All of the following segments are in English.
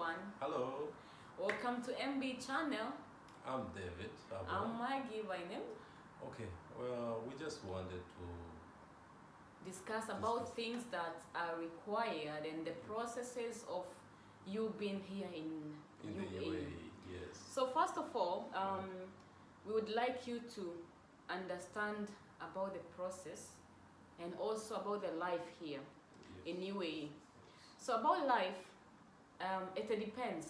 everyone. Hello, Welcome to MB channel. I'm David. I'm Maggie by name. Okay, well, we just wanted to Discuss about discuss. things that are required and the processes of you being here in In the UAE. UAE, yes. So first of all, we would like you to understand about the process and also about the life here in Yes. UAE. So about life, it depends.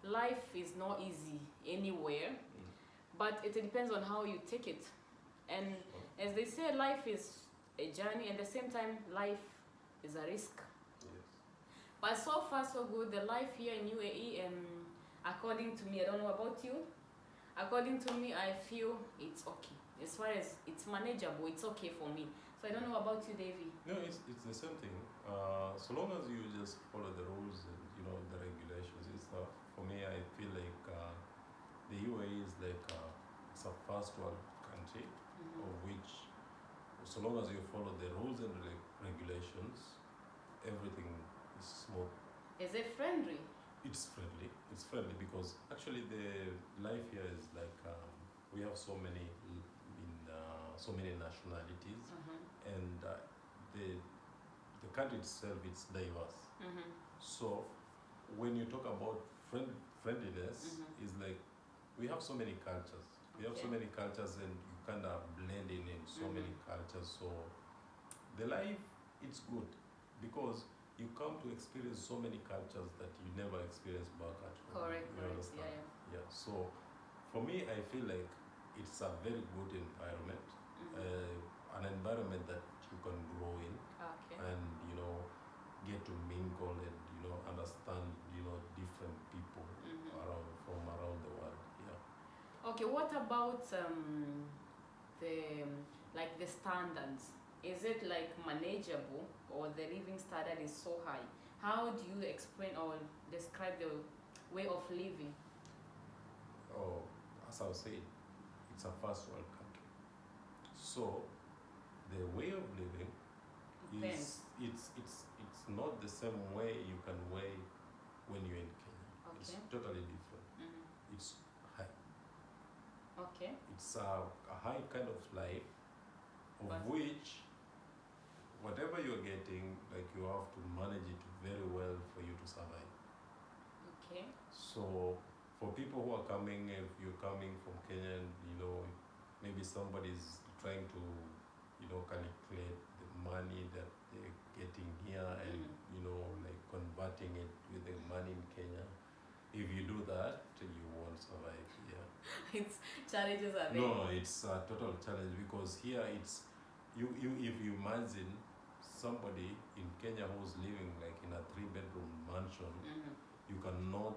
Life is not easy anywhere, but it depends on how you take it. And as they say, life is a journey, and at the same time, life is a risk. Yes. But so far, so good. The life here in UAE, according to me, I don't know about you. According to me, I feel it's okay. As far as it's manageable, it's okay for me. So I don't know about you, Davy. No, it's the same thing. So long as you just follow the rules and the regulations and stuff. For me, I feel like the UAE is like it's a first world country of which, so long as you follow the rules and regulations, everything is smooth. Is it friendly? It's friendly. It's friendly because actually the life here is like we have so many nationalities, and the country itself is diverse. So when you talk about friendliness, is like we have so many cultures. We have so Okay. many cultures, and you kind of blend in so many cultures. So the life, it's good because you come to experience so many cultures that you never experienced back at home. Correct, You correct. understand? Yeah, Yeah. So for me, I feel like it's a very good environment, an environment that you can grow in, Okay. and get to mingle and understand different people around the world. Yeah. Okay, what about the standards? Is it like manageable or the living standard is so high? How do you explain or describe the way of living? Oh, as I was saying, it's a first world country. So the way of living Depends. is it's not the same way you can weigh when you're in Kenya. It's Okay. totally different. It's high. Okay. It's a high kind of life of But- which whatever you're getting, like you have to manage it very well for you to survive. Okay. So for people who are coming, if you're coming from Kenya, and maybe somebody's trying to calculate the money that they're getting here and like converting it with the money in Kenya. If you do that, you won't survive here. It's challenges are there. No, it's a total challenge because here it's you if you imagine somebody in Kenya who's living like in a 3-bedroom mansion, you cannot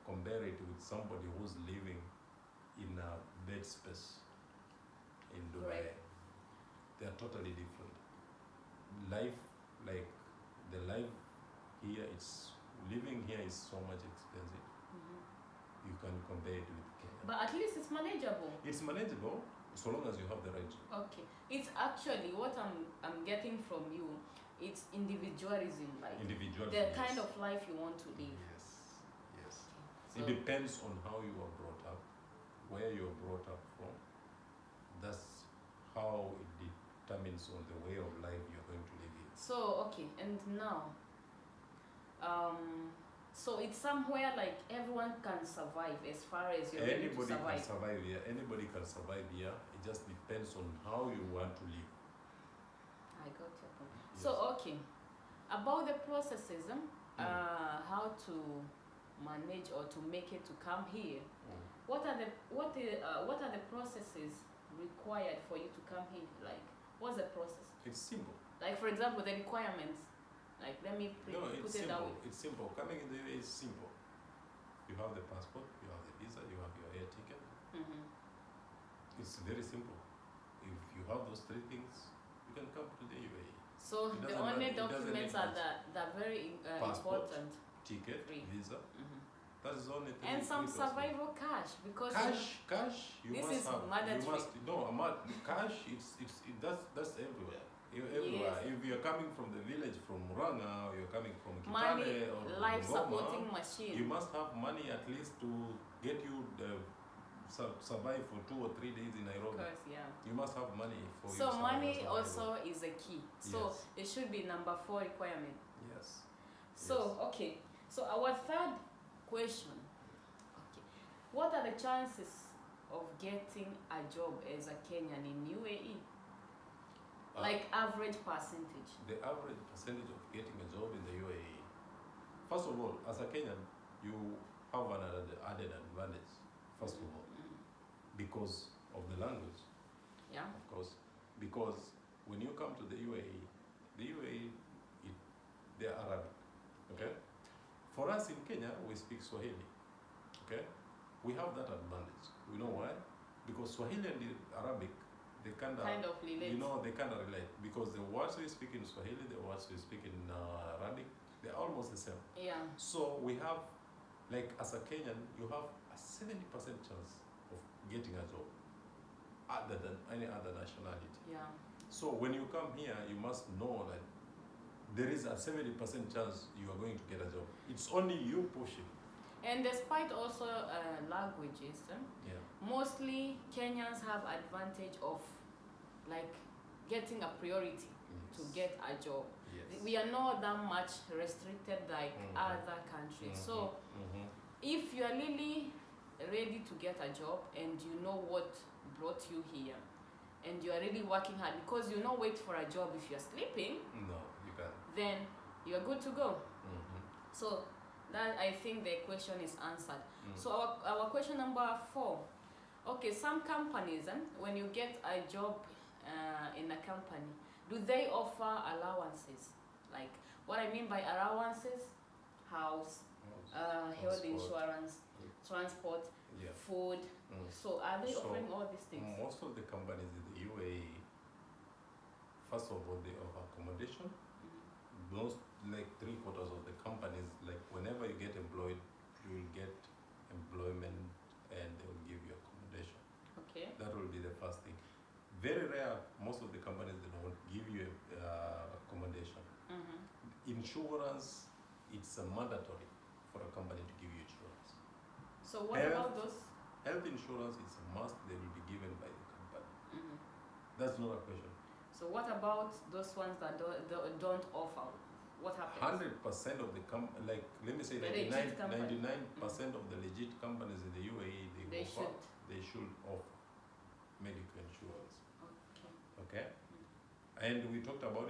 compare it with somebody who's living in a bed space in Dubai. Correct. They are totally different. Life, like the life here, living here is so much expensive. You can compare it with Kenya. But at least it's manageable. It's manageable so long as you have the right job. Okay. It's actually what I'm getting from you. It's individualism, like Individual. the yes. kind of life you want to live. Yes. So, It depends on how you are brought up, where you are brought up from. That's how it determines on the way of life you're going to live in. so okay, and now, so it's somewhere like everyone can survive as far as you're ready to Anybody can survive. survive here. Anybody can survive here. It just depends on how you want to live. I got your point. Yes. So okay, about the processes, how to manage or to make it to come here. What are the processes required for you to come here? Like, what's the process? It's simple. Like, for example, the requirements. Like, let me No, put it's it that simple. way. It's simple. Coming in the UAE is simple. You have the passport, you have the visa, you have your air ticket. It's very simple. If you have those three things, you can come to the UAE. So It the doesn't only matter- it doesn't documents need are much. that very Passport. important. Ticket, Free. visa. That is the only thing. And some three person. survival cash because Cash. You This must is have. mandatory. You must cash. That's everywhere. Everywhere. Yes. If you're coming from the village from Murang'a or you're coming from Money, Kitale or life Bungoma, supporting machine. you must have money at least to get you survive for 2 or 3 days in Of Nairobi. course, yeah. You must have money for So your money survival. also is a key. So Yes. it should be number 4 requirement. Yes. So okay. So our third question. Okay. What are the chances of getting a job as a Kenyan in UAE? Like average percentage. The average percentage of getting a job in the UAE. First of all, as a Kenyan, you have an added advantage. First of all, because of the language. Yeah. Of course, because when you come to the UAE, they are Arabic, okay? For us in Kenya, we speak Swahili, okay? We have that advantage. You know why? Because Swahili and the Arabic, they kind of relate. You know, they kind of relate. Because the words we speak in Swahili, the words we speak in Arabic, they're almost the same. Yeah. So we have, like as a Kenyan, you have a 70% chance of getting a job other than any other nationality. Yeah. So when you come here, you must know that there is a 70% chance you are going to get a job. It's only you pushing. And despite also languages, Yeah. mostly Kenyans have advantage of like getting a priority to get a job. Yes. We are not that much restricted like other countries. So if you are really ready to get a job and you know what brought you here and you are really working hard, because you not wait for a job if you're sleeping, No, you can't. then you're good to go. So that, I think the question is answered. So our question number 4. Okay, some companies, when you get a job in a company, do they offer allowances? Like, what I mean by allowances, house, health insurance, transport, Yeah. food. So are they So, offering all these things? Most of the companies in the UAE, first of all, they offer accommodation. Most, like 3/4 of the companies, like whenever you get employed, you will get employment and they will give you accommodation. Okay. That will be the first thing. Very rare, most of the companies, they don't give you accommodation. Insurance, it's mandatory for a company to give you insurance. So what about those? Health insurance is a must, they will be given by the company. That's not a question. So what about those ones that don't offer? What happens? 100% of the like let me say The legit company. 99% of the legit companies in the UAE, they should offer medical insurance. Okay? And we talked about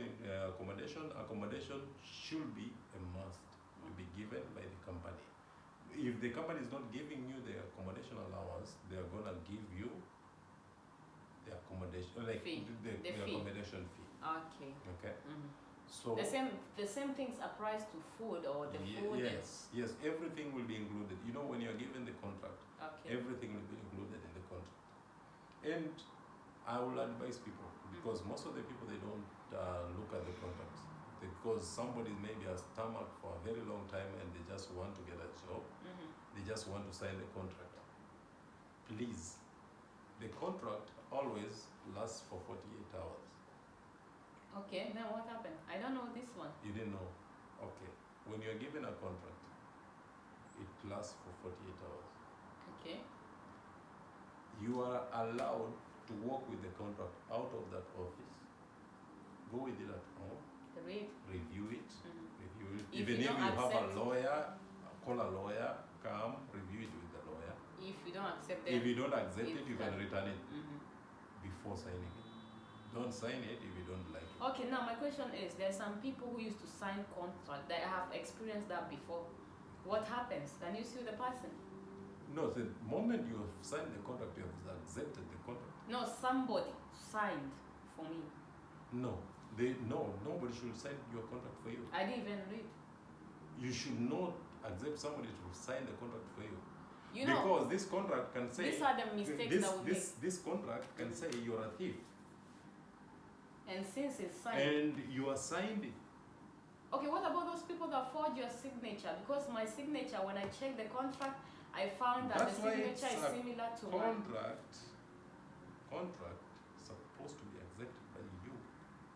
accommodation. Accommodation should be a must to be given by the company. If the company is not giving you the accommodation allowance, they are gonna give you the accommodation, like fee. the fee. accommodation fee. Okay. Okay. So the same things applies to food or the food. Yes, everything will be included. You know, when you are given the contract, everything will be included in the contract. And I will advise people, because most of the people, they don't look at the contracts, because somebody maybe has stomach for a very long time and they just want to get a job. They just want to sign the contract. Please, the contract always lasts for 48 hours. Okay, then what happened? I don't know this one. You didn't know? Okay. When you're given a contract, it lasts for 48 hours. Okay. You are allowed to work with the contract out of that office. Go with it at home. Review it. Review it. Even if you have a lawyer, call a lawyer, come, review it with the lawyer. If you don't accept it. If you don't accept it, you can return it before signing it. Don't sign it if you don't like it. Okay, now my question is, there's some people who used to sign contract that have experienced that before. What happens? Can you sue the person? No, the moment you have signed the contract, you have accepted the contract. No, somebody signed for me. No, nobody should sign your contract for you. I didn't even read. You should not accept somebody to sign the contract for you. You know, because this contract can say, these are the mistakes that we make. This contract can say you're a thief. And since it's signed. And you are signed it. Okay, what about those people that forge your signature? Because my signature, when I checked the contract, I found that That's the signature is similar to mine. Contract supposed to be accepted by you.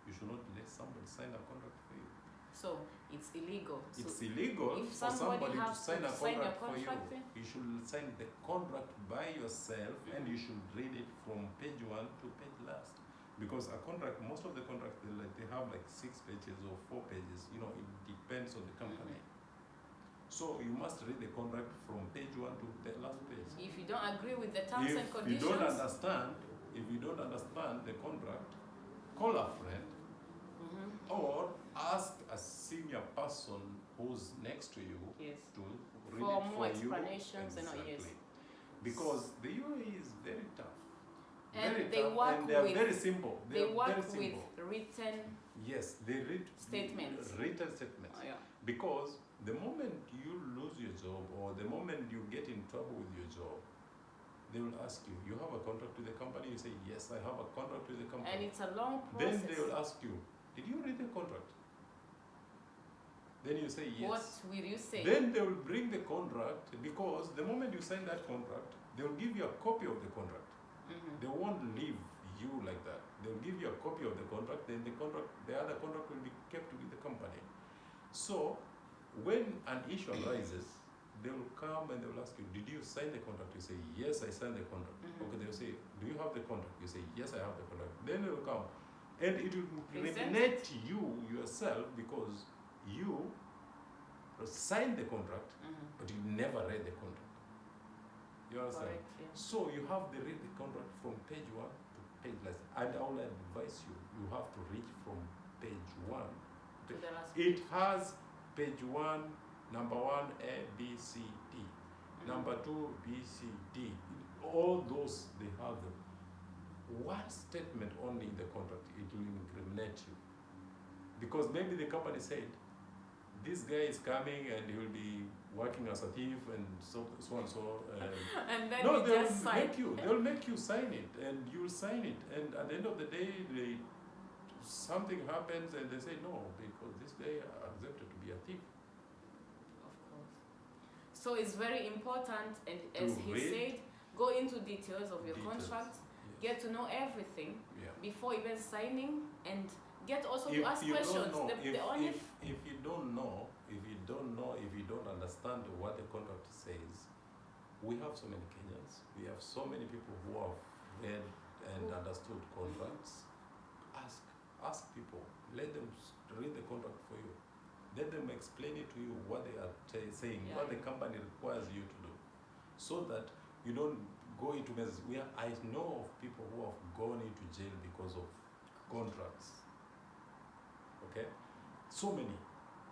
You should not let somebody sign a contract for you. So it's illegal. It's So illegal if for somebody to has sign a sign a contract for you. contract, You should sign the contract by yourself, and you should read it from page 1 to page last. Because a contract, most of the contracts, they have like 6 pages or 4 pages. You know, it depends on the company. So you must read the contract from page 1 to the last page. if you don't agree with the terms and If conditions, you don't understand the contract, call a friend or ask a senior person who's next to you yes, to read for it more for you. explanations and all, yes. Because the UAE is very tough. And Very they tough, work and they are with- very simple. They are work very with simple. written. Yes, they read Statements. written statements. Oh, yeah. Because the moment you lose your job or the moment you get in trouble with your job, they will ask you, you have a contract with the company? You say, yes, I have a contract with the company. And it's a long Then process. they will ask you, did you read the contract? Then you say yes. What will you say? Then they will bring the contract, because the moment you sign that contract, they will give you a copy of the contract. They won't leave you like that. They will give you a copy of the contract, then the other contract will be kept with the company. So when an issue arises, they will come and they will ask you, did you sign the contract? You say, yes, I signed the contract. Okay, they will say, do you have the contract? You say, yes, I have the contract. Then they will come and it will incriminate you yourself, because you signed the contract, but you never read the contract. You understand? Correct, yeah. So you have to read the contract from page 1 to page last. And I will advise you, you have to read from page 1. To the last It has page 1, number 1, A, B, C, D. Number 2, B, C, D. All those, they have them. One statement only in the contract, it will incriminate you. Because maybe the company said, this guy is coming and he will be working as a thief and so and so. And then No, you they just will sign. make you sign it, and you will sign it. And at the end of the day, something happens and they say no, because this guy accepted to be a thief. Of course. So it's very important, and as To he read said, go into details of your Details. contract, Yes. get to know everything Yeah. before even signing, and get also to If ask you questions. don't know, The only if you don't know, if you don't understand what the contract says, we have so many Kenyans, we have so many people who have read and understood contracts. Ask people, let them read the contract for you. Let them explain it to you, what they are saying, Yeah, what the yeah. company requires you to do, so that you don't go into messes. I know of people who have gone into jail because of contracts. Okay, so many,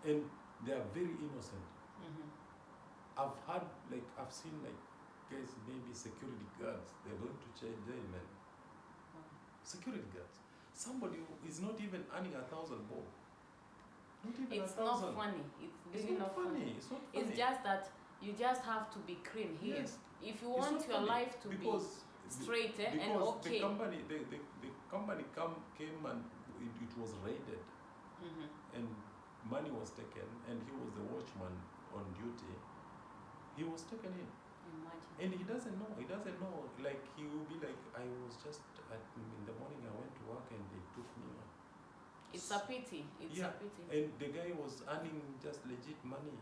and they are very innocent. I've seen guys, maybe security guards, they're going to jail, man. Security guards. Somebody who is not even earning 1,000 bob. Not even it's 1,000. not funny. It's It's really not funny. It's not funny. It's just that you just have to be clean here. Yes. If you It's want not your funny, life to because be straight and because okay. the company came and it was raided, and money was taken, and he was the watchman on duty. He was taken in, Imagine. and he doesn't know. Like, he will be like, I was just in the morning, I went to work and they took me on. It's a pity. It's a pity. And the guy was earning just legit money.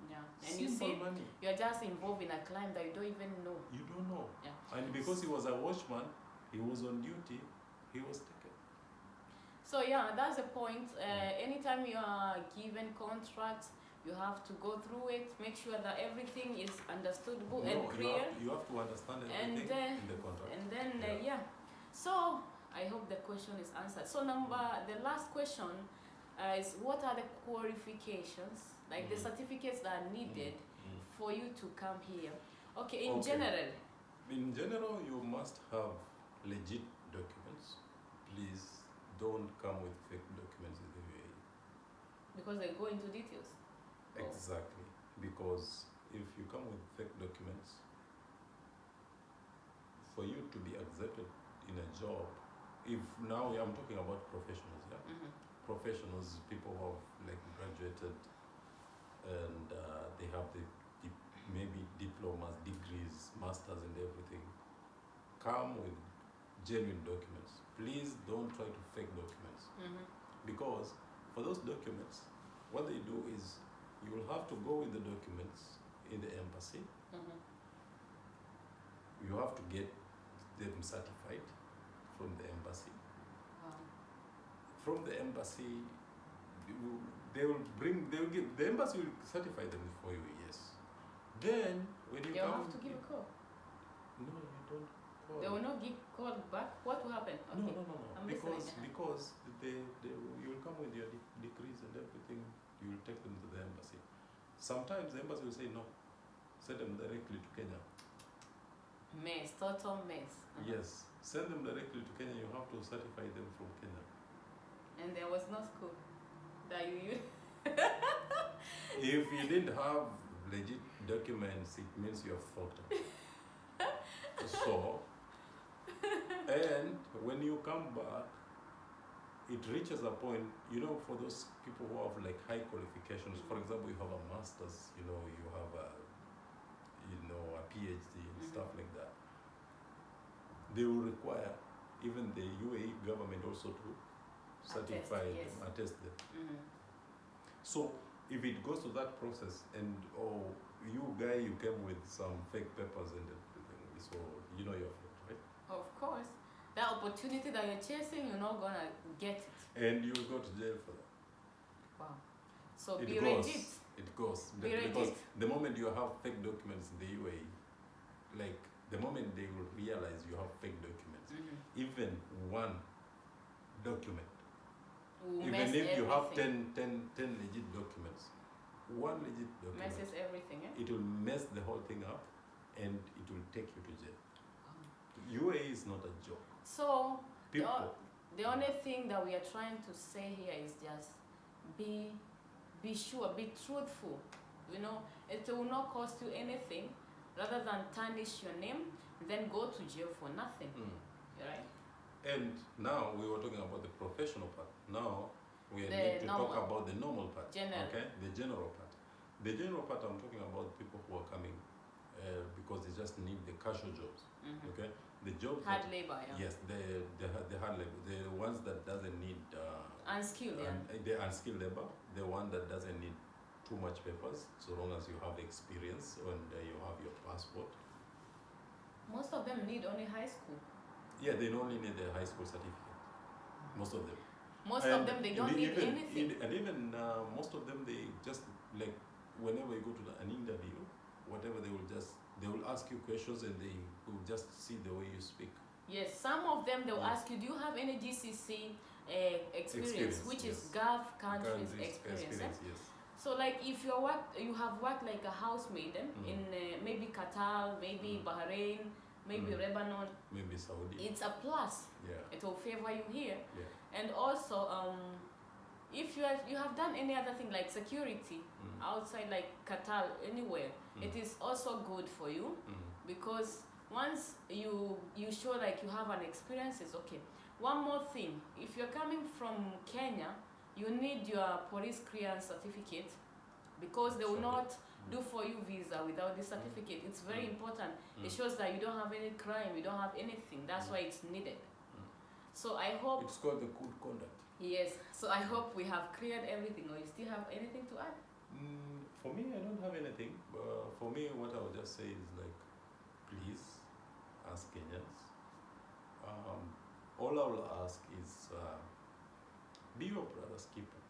Yeah. And you Simple see, money. you're just involved in a crime that you don't even know. You don't know. Yeah. And because he was a watchman, he was on duty, he was taken. So yeah, that's the point. Anytime you are given contracts, you have to go through it, make sure that everything is understandable and clear. You have to understand And, everything in the contract. And then so I hope the question is answered. So the last question is, what are the qualifications, like the certificates that are needed for you to come here? Okay, in general. In general, you must have legit documents. Please don't come with fake documents in the UAE. Because they go into details. Exactly. Because if you come with fake documents, for you to be accepted in a job, if now I'm talking about professionals, professionals, people who have graduated and they have maybe diplomas, degrees, masters and everything, come with genuine documents. Please don't try to fake documents, because for those documents, what they do is you will have to go with the documents in the embassy. Mhm. You have to get them certified from the embassy. Wow. From the embassy, they will give, the embassy will certify them for you, yes. Then, when you They'll come... have to give a call. No, you don't call. They will not give call back. What will happen? Okay. No. I'm Because, listening. because you will come with your decrees and everything, you will take them to the embassy. Sometimes the embassy will say no, send them directly to Kenya. Mess, total mess. Yes, send them directly to Kenya, you have to certify them from Kenya. And there was no school that you used. If you didn't have legit documents, it means you have fucked up. So, and when you come back, it reaches a point, you know, for those people who have like high qualifications, for example, you have a master's, you know, you have a PhD and stuff like that. They will require even the UAE government also to certify yes. them, attest them. Mhm. So if it goes to that process and you came with some fake papers and everything, so you know you're fucked, right? Of course. That opportunity that you're chasing, you're not gonna get it. And you will go to jail for that. Wow. So It be goes. legit. It goes. Be Because legit. the moment you have fake documents in the UAE, like the moment they will realize you have fake documents, Mhm. even one document, Will even mess if you have everything. 10 legit documents, one legit document, Messes everything, eh? it will mess the whole thing up and it will take you to jail. Wow. UAE is not a joke. So People, the only thing that we are trying to say here is just be sure, be truthful. You know, it will not cost you anything rather than tarnish your name, then go to jail for nothing. Right? And now we were talking about the professional part. Now we The need to normal. talk about the normal part. General. Okay, the general part. The general part, I'm talking about people who are coming because they just need the casual jobs. Mhm. Okay, the jobs. Hard labor, yeah. Yes, the hard labor, the ones that doesn't need Unskilled, yeah. the unskilled labor, the one that doesn't need too much papers, so long as you have experience and you have your passport. Most of them need only high school. Yeah, they only need a high school certificate. Most of them. Most of them, they don't need anything. And even most of them, they just like whenever you go to an interview, whatever they will ask you questions and they will just see the way you speak. Yes, some of them they will Yes. ask you, do you have any GCC experience, which yes. is Gulf countries experience. Eh? Yes. So like if you have worked like a housemaid in maybe Qatar, maybe Bahrain, maybe Lebanon, Maybe Saudi. it's a plus. Yeah. It will favor you here. Yeah. And also, if you have done any other thing like security outside like Qatar, anywhere, it is also good for you because once you show like you have an experience, it's okay. One more thing, if you're coming from Kenya, you need your police clearance certificate because they will not do for you visa without this certificate. It's very important. It shows that you don't have any crime, you don't have anything. That's why it's needed. So I hope... It's called the good conduct. Yes, so I hope we have cleared everything, or you still have anything to add? For me, I don't have anything. For me, what I would just say is like, please, ask Kenyans. All I will ask is, be your brother's keeper,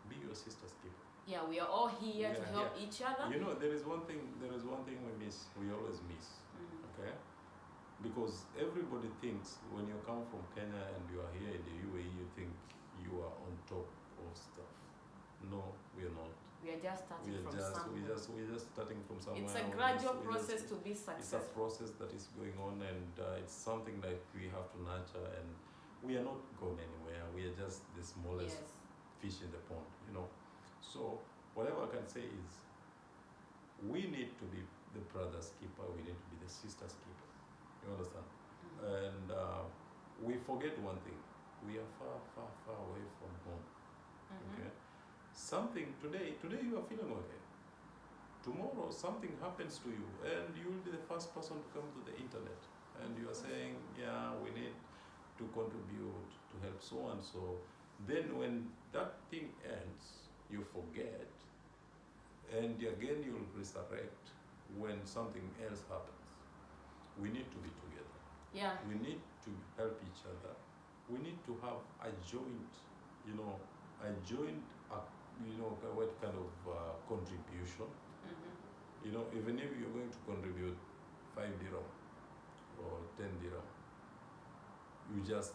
be your sister's keeper. Yeah, we are all here to help each other. You know, there is one thing we always miss, okay? Because everybody thinks when you come from Kenya and you are here in the UAE, you think you are on top of stuff. No, we are not. We are just starting from somewhere. We're just starting from somewhere. It's a gradual process to be successful. It's a process that is going on, and it's something that we have to nurture, and we are not going anywhere. We are just the smallest fish in the pond, you know. So whatever I can say is, we need to be the brother's keeper. We need to be the sister's keeper. You understand? And we forget one thing. We are far, far, far away from home. Okay? Something today you are feeling okay. Tomorrow something happens to you and you will be the first person to come to the internet and you are saying, yeah, we need to contribute to help so and so. Then when that thing ends, you forget, and again you'll resurrect when something else happens. We need to be together. Yeah. We need to help each other. We need to have a joint, what kind of contribution. Even if you're going to contribute 5 dirham or 10 dirham, you just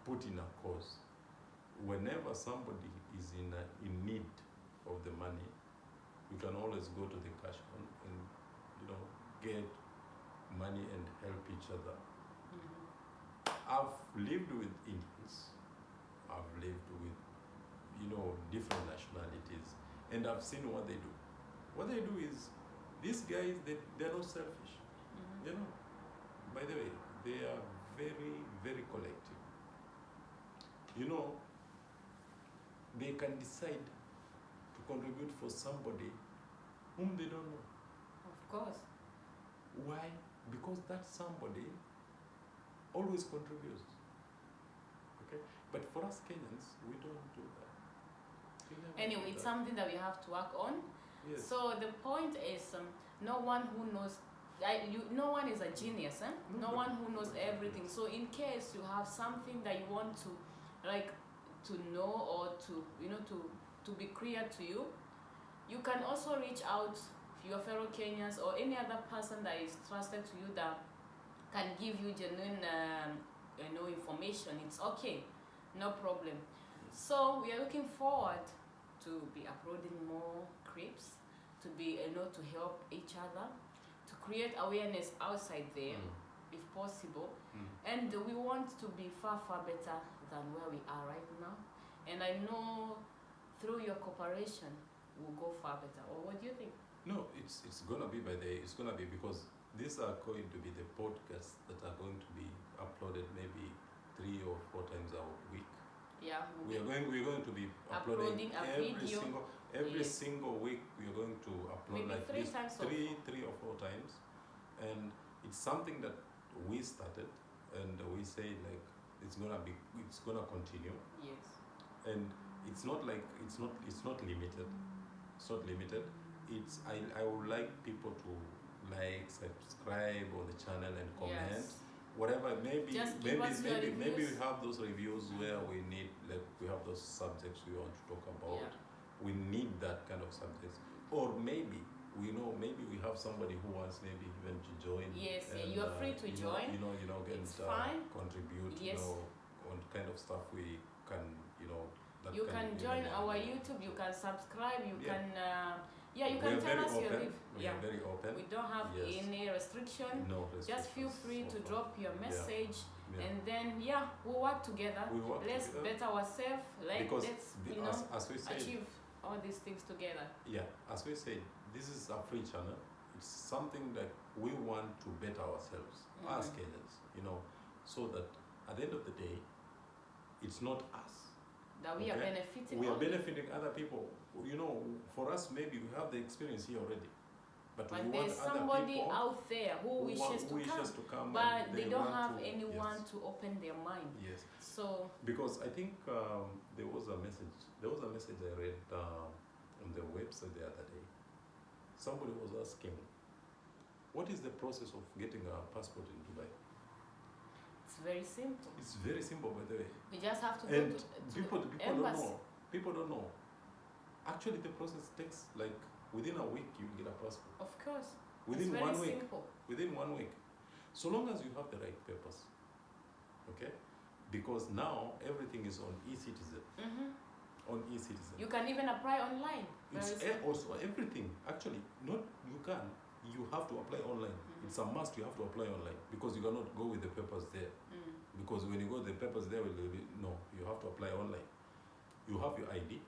put in a cause. Whenever somebody is in need of the money, you can always go to the cash and get money and help each other. I've lived with Indians, I've lived with different nationalities, and I've seen what they do. What they do is, these guys, they're not selfish. By the way, they are very, very collective. They can decide to contribute for somebody whom they don't know. Of course. Why? Because that somebody always contributes. Okay? But for us Kenyans, we don't do that. Anyway, it's something that we have to work on. Yes. So the point is, no one who knows, no one is a genius, eh? No one who knows everything. So in case you have something that you want to, to know, or to be clear to you, you can also reach out to your fellow Kenyans or any other person that is trusted to you that can give you genuine, information. It's okay, no problem. So we are looking forward to be uploading more clips, to be, to help each other, to create awareness outside there, if possible. And we want to be far, far better than where we are right now. And I know through your cooperation, we'll go far better. Or what do you think? No, it's gonna be because these are going to be the podcasts that are going to be uploaded maybe 3 or 4 times a week. Yeah. We're going to be uploading a every video. single week. We're going to upload Maybe like 3 this times three or 4 times, and it's something that we started, and we say like it's gonna continue. Yes. And it's not limited. It's not limited. I would like people to subscribe on the channel and comment. Yes. Whatever, maybe we reviews. have those reviews where we need, we have those subjects we want to talk about. Yeah. We need that kind of subjects. Or maybe we have somebody who wants maybe even to join. Yes, you are free to join. It's fine. Contribute. Yes. On kind of stuff we can, that You can join our YouTube. You can subscribe. You can. You can tell us your review. We are very open. We don't have any restriction. No Just restrictions feel free so to far. drop your message, Yeah. and then we'll work together. Let's together. better ourselves. Because Let's as we said, achieve all these things together. as we said, this is a free channel. It's something that we want to better ourselves as Kenyans, so that at the end of the day, it's not us. That we are Okay? benefiting. We are only. benefiting other people. For us, maybe we have the experience here already. But we But want there's other somebody people out there who wishes to come, but and they don't want have to- anyone yes. to open their mind. Yes. So Because I think there was a message I read on the website the other day. Somebody was asking, what is the process of getting a passport in Dubai? it's very simple. It's very simple, by the way. We just have to go And to people don't embassy. know. People don't know. Actually, the process takes like within a week you get a passport. Of course. Within it's very 1 week. simple. Within 1 week. So long as you have the right papers. Okay? Because now everything is on e-citizen. On e-citizen. You can even apply online. It's Very simple. also everything. Actually, not you can. You have to apply online. It's a must. You have to apply online because you cannot go with the papers there. Because when you go, the papers there will be no. You have to apply online. You have your ID.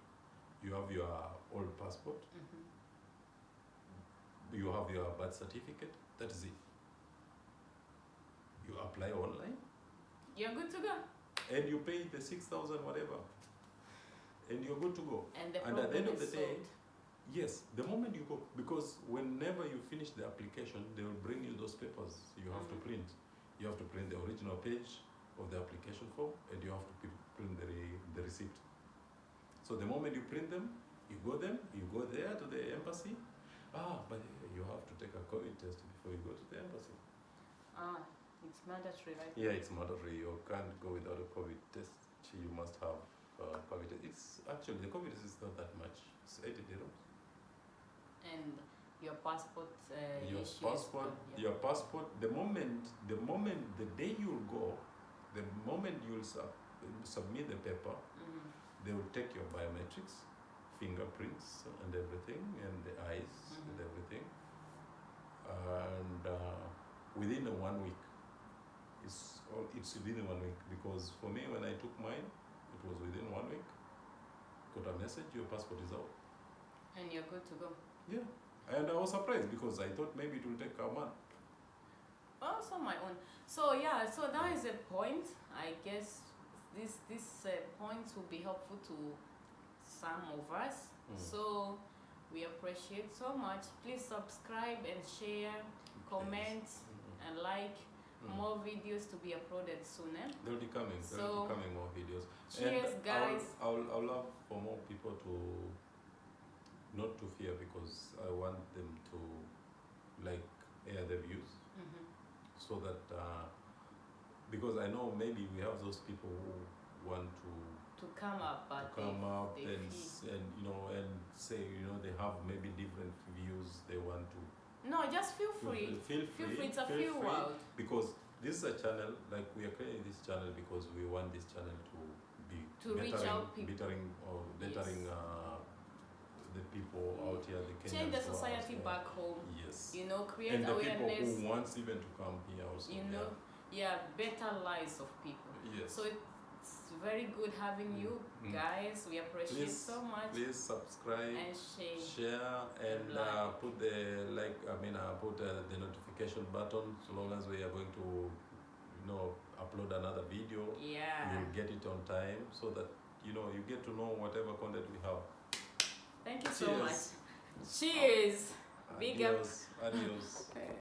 You have your old passport. You have your birth certificate. That is it. You apply online. You're good to go. And you pay the 6,000 whatever. And you're good to go. And the And at the end of the is day, solved. yes, the moment you go, because whenever you finish the application, they will bring you those papers you have to print. You have to print the original page of the application form, and you have to print the receipt. So So the moment you print them, you go there to the embassy. But you have to take a COVID test before you go to the embassy. It's mandatory, right? Yeah, it's mandatory. You can't go without a COVID test. You must have COVID test. It's actually, the COVID test is not that much. It's 80 dirhams. And your passport Your issues, passport, yeah. your passport. The day you'll go, the moment you'll submit the paper, they will take your biometrics, fingerprints, and everything, and the eyes, and everything. And within 1 week, it's within 1 week, because for me, when I took mine, it was within 1 week. Got a message, your passport is out. And you're good to go. Yeah, and I was surprised because I thought maybe it will take a month. Also my own. So yeah, so that is a point. I guess this points will be helpful to some of us. So we appreciate so much. Please subscribe and share, comment, and like. More videos to be uploaded soon. They'll be coming. There'll be coming more videos. Cheers, and guys. I'll love for more people to not to fear, because I want them to like air their views, so that because I know maybe we have those people who want to come up, but they and say they have maybe different views they want to. No, just feel free. Feel free. It's a free world. Because this is a channel, like we are creating this channel because we want this channel to be reach out people. bettering the people out here, the Kenyans. Change the society back home. Yes. Create and the awareness. people who wants even to come here also. Better lives of people. Yes. So it's very good having you guys. We appreciate so much. Please subscribe and share and put the put the notification button, so long as we are going to upload another video. Yeah. You'll get it on time, so that you get to know whatever content we have. Thank you so much. Cheers. Big up. Adios.